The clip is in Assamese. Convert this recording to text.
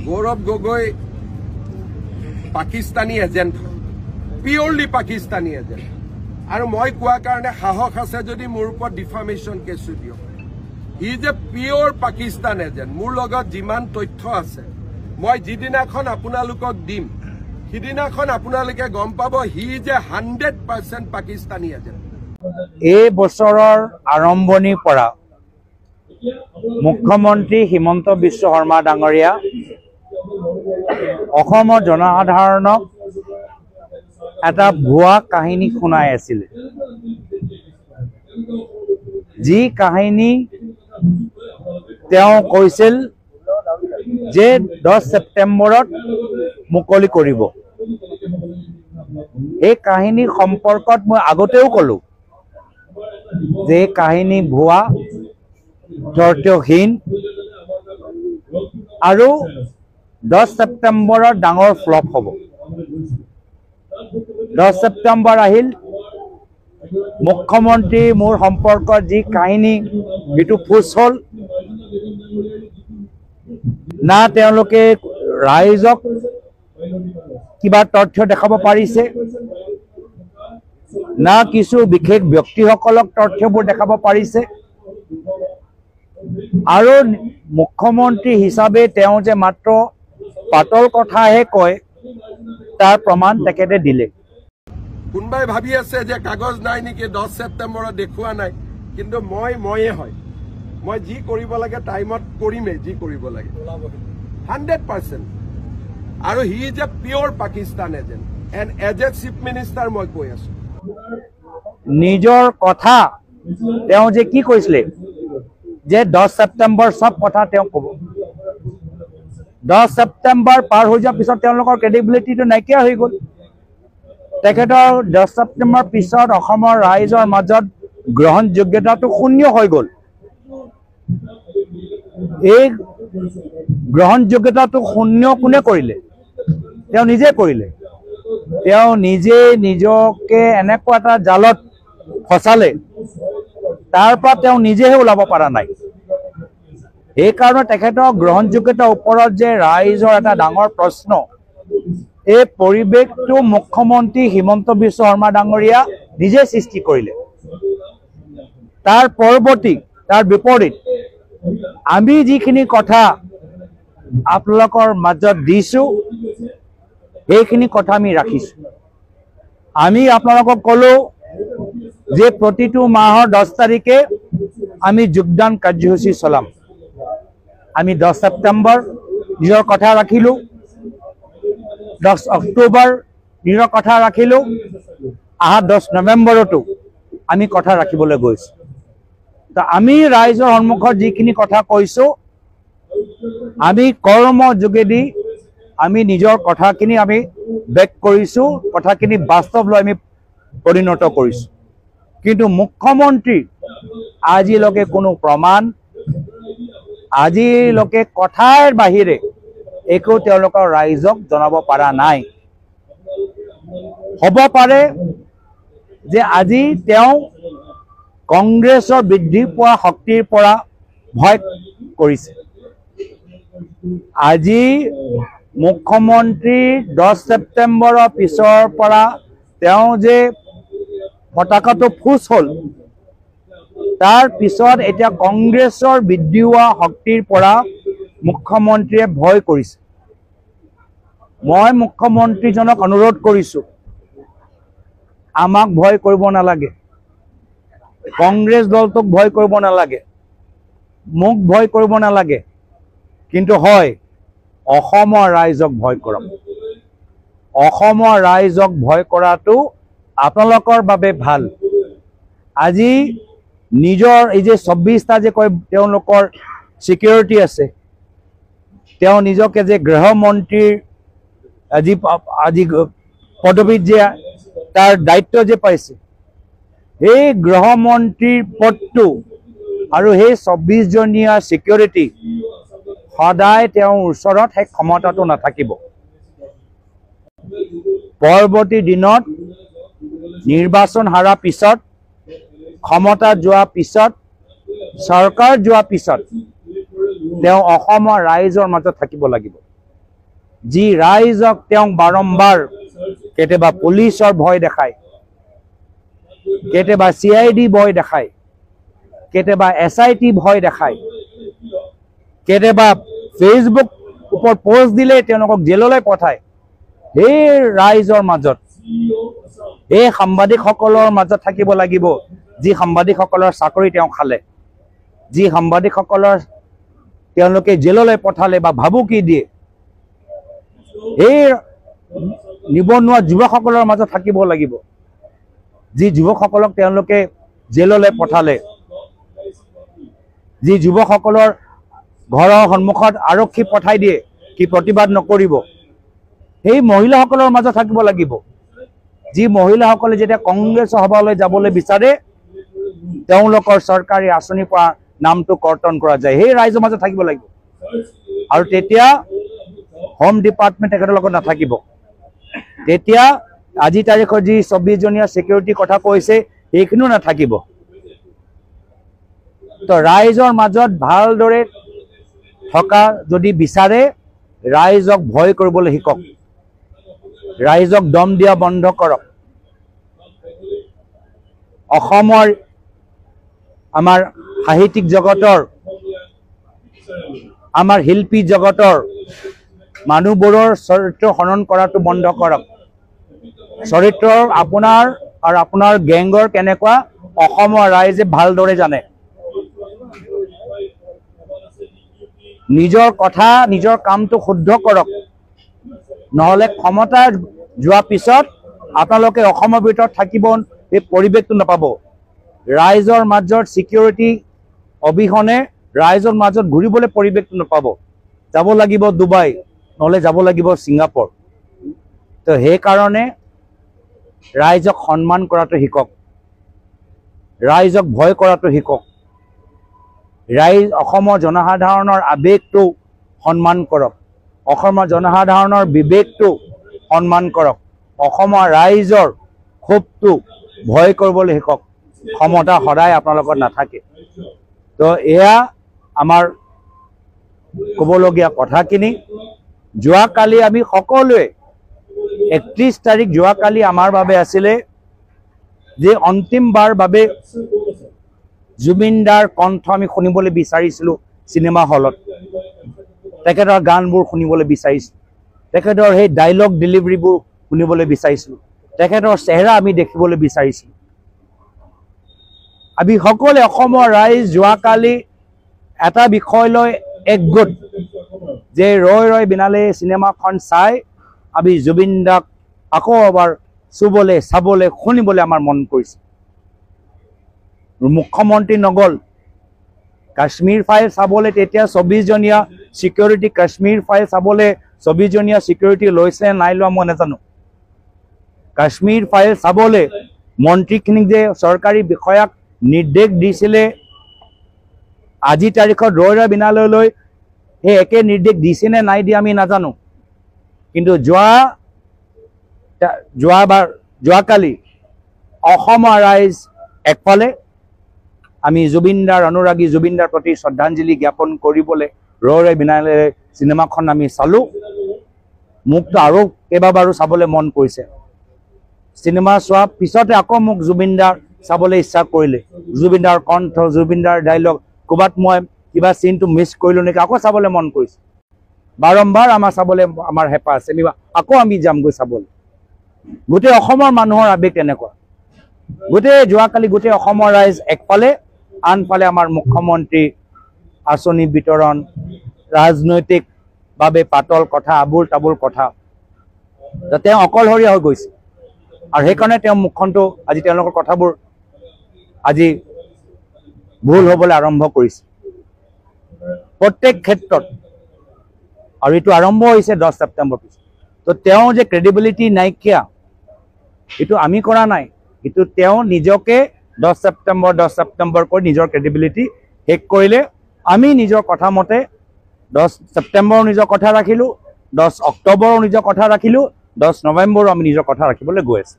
গৌৰৱ Gogoi Pakistani agent, purely Pakistani agent. আৰু মই কোৱা কাৰণে সাহস আছে যদি মোৰ ওপৰত ডিফামেশ্যন কেছটো দিয়ক। হি যে পিয়ৰ পাকিস্তান এজেণ্ট। মোৰ লগত যিমান তথ্য আছে মই যিদিনাখন আপোনালোকক দিম সিদিনাখন আপোনালোকে গম পাব হি যে 100% পাকিস্তানী এজেণ্ট। এই বছৰৰ আৰম্ভণিৰ পৰা মুখ্যমন্ত্ৰী হিমন্ত বিশ্ব শৰ্মা ডাঙৰীয়া অসমৰ জনসাধাৰণক এটা ভুৱা কাহিনী শুনাই আছিল, যি কাহিনী তেওঁ কৈছিল যে 10 ছেপ্টেম্বৰত মুকলি কৰিব। এই কাহিনী সম্পৰ্কত মই আগতেও ক'লো যে কাহিনী ভুৱা, তথ্যহীন আৰু 10 ছেপ্টেম্বৰত ডাঙৰ ফ্লপ হ'ব। 10 ছেপ্টেম্বৰ আহিল, মুখ্যমন্ত্ৰী মোৰ সম্পৰ্কত যি কাহিনী এইটো ফুচ হ'ল। না তেওঁলোকে ৰাইজক কিবা তথ্য দেখাব পাৰিছে, না কিছু বিশেষ ব্যক্তিসকলক তথ্যবোৰ দেখাব পাৰিছে। আৰু মুখ্যমন্ত্ৰী হিচাপে তেওঁ যে মাত্ৰ পাতল কথাহে কয় তাৰ প্ৰমাণ তেখেতে দিলে। কোনোবাই ভাবি আছে যে কাগজ নাই নেকি, 10 ছেপ্টেম্বৰত দেখুওৱা নাই, কিন্তু ময়ে হয়। মই যি কৰিব লাগে টাইমত কৰিমেই, যি কৰিব লাগে 100%। আৰু he is a peer Pakistan agent and as a chief minister মই কৈ আছো। নিজৰ কথা তেওঁ যে কি কৈছিলে যে 10 ছেপ্টেম্বৰ সব কথা তেওঁ ক'ব। 10 ছেপ্টেম্বৰ পাৰ হৈ যোৱাৰ পিছত তেওঁলোকৰ ক্ৰেডিবিলিটিটো নাইকিয়া হৈ গ'ল। তেখেতৰ 10 ছেপ্টেম্বৰ পিছত অসমৰ ৰাইজৰ মাজত গ্ৰহণযোগ্যতাটো শূন্য হৈ গ'ল। এই গ্ৰহণযোগ্যতাটো শূন্য কোনে কৰিলে? তেওঁ নিজে কৰিলে। তেওঁ নিজে নিজকে এনেকুৱা এটা জালত ফচালে, তাৰ পৰা তেওঁ নিজেহে ওলাব পৰা নাই। সেইকাৰণে তেখেতৰ গ্ৰহণযোগ্যতাৰ ওপৰত যে ৰাইজৰ এটা ডাঙৰ প্ৰশ্ন, এই পৰিৱেশটো মুখ্যমন্ত্ৰী হিমন্ত বিশ্ব শৰ্মা ডাঙৰীয়া নিজে সৃষ্টি কৰিলে। তাৰ বিপৰীত আমি যিখিনি কথা আপোনালোকৰ মাজত দিছো সেইখিনি কথা আমি ৰাখিছো। আমি আপোনালোকক ক'লো যে প্ৰতিটো মাহৰ 10 তাৰিখে আমি যোগদান কাৰ্যসূচী চলাম। আমি 10 ছেপ্টেম্বৰ নিজৰ কথা ৰাখিলো, 10 অক্টোবৰ নিজৰ কথা ৰাখিলো, 10 নৱেম্বৰতো আমি কথা ৰাখিবলৈ গৈছো। তো আমি ৰাইজৰ সন্মুখত যিখিনি কথা কৈছো, আমি কৰ্ম যোগেদি আমি নিজৰ কথাখিনি আমি বেক কৰিছো, কথাখিনি বাস্তৱলৈ আমি পৰিণত কৰিছো। কিন্তু মুখ্যমন্ত্ৰী আজিলৈকে কোনো প্ৰমাণ, আজিলৈকে কথাৰ বাহিৰে একো তেওঁলোকৰ ৰাইজক জনাব পৰা নাই। হ'ব পাৰে যে আজি তেওঁ কংগ্ৰেছৰ বৃদ্ধি পোৱা শক্তিৰ পৰা ভয় কৰিছে। আজি মুখ্যমন্ত্ৰী 10 ছেপ্টেম্বৰৰ পিছৰ পৰা তেওঁ যে পতাকাটো ফুচ হ'ল, তাৰ পিছত এতিয়া কংগ্ৰেছৰ বৃদ্ধি হোৱা শক্তিৰ পৰা মুখ্যমন্ত্ৰীয়ে ভয় কৰিছে। মই মুখ্যমন্ত্ৰীজনক অনুৰোধ কৰিছো, আমাক ভয় কৰিব নালাগে, কংগ্ৰেছ দলটোক ভয় কৰিব নালাগে, মোক ভয় কৰিব নালাগে, কিন্তু হয় অসমৰ ৰাইজক ভয় কৰক। অসমৰ ৰাইজক ভয় কৰাটো আপোনালোকৰ বাবে ভাল। আজি নিজৰ এই যে 24টা যে কয় তেওঁলোকৰ সিকিউৰিটি আছে, তেওঁ নিজকে যে গৃহমন্ত্ৰীৰ আজি পদবীত যে তাৰ দায়িত্ব যে পাইছে, এই গৃহমন্ত্ৰীৰ পদটো আৰু সেই 24জনীয়া সিকিউৰিটি সদায় তেওঁৰ ওচৰত সেই ক্ষমতাটো নাথাকিব। পৰৱৰ্তী দিনত নিৰ্বাচন হাৰা পিছত, ক্ষমতা যোৱা পিছত, চৰকাৰ যোৱা পিছত তেওঁ অসমৰ ৰাইজৰ মাজত থাকিব লাগিব। যি ৰাইজক তেওঁক বাৰম্বাৰ কেতিয়াবা পুলিচৰ ভয় দেখায়, কেতিয়াবা CID ভয় দেখায়, কেতিয়াবা SIT ভয় দেখায়, কেতিয়াবা ফেচবুক ওপৰত পোষ্ট দিলে তেওঁলোকক জেললৈ পঠায়। সেই ৰাইজৰ মাজত, এই সাংবাদিকসকলৰ মাজত থাকিব লাগিব যি সাংবাদিকসকলৰ চাকৰি তেওঁ খালে, যি সাংবাদিকসকলৰ তেওঁলোকে জেললৈ পঠালে বা ভাবুকি দিয়ে। এই নিবনুৱা যুৱকসকলৰ মাজত থাকিব লাগিব যি যুৱকসকলক তেওঁলোকে জেললৈ পঠালে, যি যুৱকসকলৰ ঘৰৰ সন্মুখত আৰক্ষী পঠাই দিয়ে কি প্ৰতিবাদ নকৰিব। সেই মহিলাসকলৰ মাজত থাকিব লাগিব যি মহিলাসকলে যেতিয়া কংগ্ৰেছ সভালৈ যাবলৈ বিচাৰে তেওঁলোকৰ চৰকাৰী আঁচনিৰ পৰা নামটো কৰ্তন কৰা যায়। সেই ৰাইজৰ মাজত থাকিব লাগিব। আৰু তেতিয়া হোম ডিপাৰ্টমেণ্ট তেখেতৰ লগত নাথাকিব। তেতিয়া আজি তাৰিখৰ যি 24জনীয়া ছিকিউৰিটিৰ কথা কৈছে সেইখিনিও নাথাকিব। তো ৰাইজৰ মাজত ভালদৰে থকা যদি বিচাৰে ৰাইজক ভয় কৰিবলৈ শিকক, ৰাইজক দম দিয়া বন্ধ কৰক। অসমৰ আমাৰ সাহিত্যিক জগতৰ, আমাৰ শিল্পী জগতৰ মানুহবোৰৰ চৰিত্ৰ হনন কৰাটো বন্ধ কৰক। চৰিত্ৰৰ আপোনাৰ আৰু আপোনাৰ গেংগৰ কেনেকুৱা অসমৰ ৰাইজে ভালদৰে জানে। নিজৰ কথা নিজৰ কামটো শুদ্ধ কৰক, নহ'লে ক্ষমতা যোৱাৰ পিছত আপোনালোকে অসমৰ ভিতৰত থাকিব এই পৰিৱেশটো নাপাব। ৰাইজৰ মাজত ছিকিউৰিটি অবিহনে ৰাইজৰ মাজত ঘূৰিবলৈ পৰিৱেশটো নাপাব। যাব লাগিব ডুবাই, নহ'লে যাব লাগিব ছিংগাপুৰ। তো সেইকাৰণে ৰাইজক সন্মান কৰাটো শিকক, ৰাইজক ভয় কৰাটো শিকক। অসমৰ জনসাধাৰণৰ আৱেগটো সন্মান কৰক, অসমৰ জনসাধাৰণৰ বিবেকটো সন্মান কৰক, অসমৰ ৰাইজৰ ক্ষোভটো ভয় কৰিবলৈ শিকক। ক্ষমতা সদায় আপোনালোকৰ নাথাকে। তো এয়া আমাৰ ক'বলগীয়া কথাখিনি। যোৱাকালি আমি সকলোৱে 31 তাৰিখ যোৱাকালি আমাৰ বাবে আছিলে যে অন্তিমবাৰ বাবে জুবিন দাৰ কণ্ঠ আমি শুনিবলৈ বিচাৰিছিলোঁ চিনেমা হলত। তেখেতৰ গানবোৰ শুনিবলৈ বিচাৰিছিলোঁ, তেখেতৰ সেই ডাইলগ ডেলিভাৰীবোৰ শুনিবলৈ বিচাৰিছিলোঁ, তেখেতৰ চেহেৰা আমি দেখিবলৈ বিচাৰিছিলোঁ। আমি সকলোৱে অসমৰ ৰাইজ যোৱাকালি এটা বিষয় লৈ একগোট যে ৰৈ ৰৈ বিনালে চিনেমাখন চাই আমি জুবিন দাক আকৌ এবাৰ চুবলৈ, চাবলৈ, শুনিবলৈ আমাৰ মন কৰিছে। মুখ্যমন্ত্ৰী নগ'ল কাশ্মীৰ ফাইল চাবলৈ, তেতিয়া 24জনীয়া ছিকিউৰিটি কাশ্মীৰ ফাইল চাবলৈ 24জনীয়া ছিকিউৰিটি লৈছে নাই লোৱা মই নাজানো। কাশ্মীৰ ফাইল চাবলৈ মন্ত্ৰীখিনিক যে চৰকাৰী বিষয়াক নিৰ্দেশ দিছিলে আজি তাৰিখত ৰৈ ৰৈ বিনাললৈ সেই একে নিৰ্দেশ দিছেনে নাই দিয়া আমি নাজানো। কিন্তু যোৱাকালি অসমৰ ৰাইজ একফালে আমি জুবিন দাৰ অনুৰাগী, জুবিন দাৰ প্ৰতি শ্ৰদ্ধাঞ্জলি জ্ঞাপন কৰিবলৈ ৰৈ ৰৈ বিনালে চিনেমাখন আমি চালোঁ। মোকতো আৰু কেইবাবাৰো চাবলৈ মন কৰিছে। চিনেমা চোৱাৰ পিছতে আকৌ মোক জুবিন দাৰ চাবলৈ ইচ্ছা কৰিলে। জুবিন দাৰ কণ্ঠ, জুবিন দাৰ ডাইলগ, ক'ৰবাত মই কিবা চিনটো মিছ কৰিলোঁ নেকি আকৌ চাবলৈ মন কৰিছে। বাৰম্বাৰ আমাৰ চাবলৈ আমাৰ হেঁপাহ আছে, আকৌ আমি যামগৈ চাবলৈ। গোটেই অসমৰ মানুহৰ আৱেগ তেনেকুৱা। যোৱাকালি গোটেই অসমৰ ৰাইজ একফালে, আনফালে আমাৰ মুখ্যমন্ত্ৰী আঁচনি বিতৰণ, ৰাজনৈতিকভাৱে পাতল কথা, আবুল তাবুল কথা, তেওঁ অকলশৰীয়া হৈ গৈছে। আৰু সেইকাৰণে তেওঁ মুখখনটো আজি তেওঁলোকৰ কথাবোৰ আজি ভুল হ'বলৈ আৰম্ভ কৰিছে প্ৰত্যেক ক্ষেত্ৰত। আৰু এইটো আৰম্ভ হৈছে 10 ছেপ্টেম্বৰ পিছত। তো তেওঁ যে ক্ৰেডিবিলিটি নাইকিয়া এইটো আমি কৰা নাই, কিন্তু তেওঁ নিজকে 10 ছেপ্টেম্বৰ কৰি নিজৰ ক্ৰেডিবিলিটি শেষ কৰিলে। আমি নিজৰ কথা মতে 10 ছেপ্টেম্বৰো নিজৰ কথা ৰাখিলোঁ, 10 অক্টোবৰো নিজৰ কথা ৰাখিলোঁ, 10 নৱেম্বৰো আমি নিজৰ কথা ৰাখিবলৈ গৈ আছোঁ।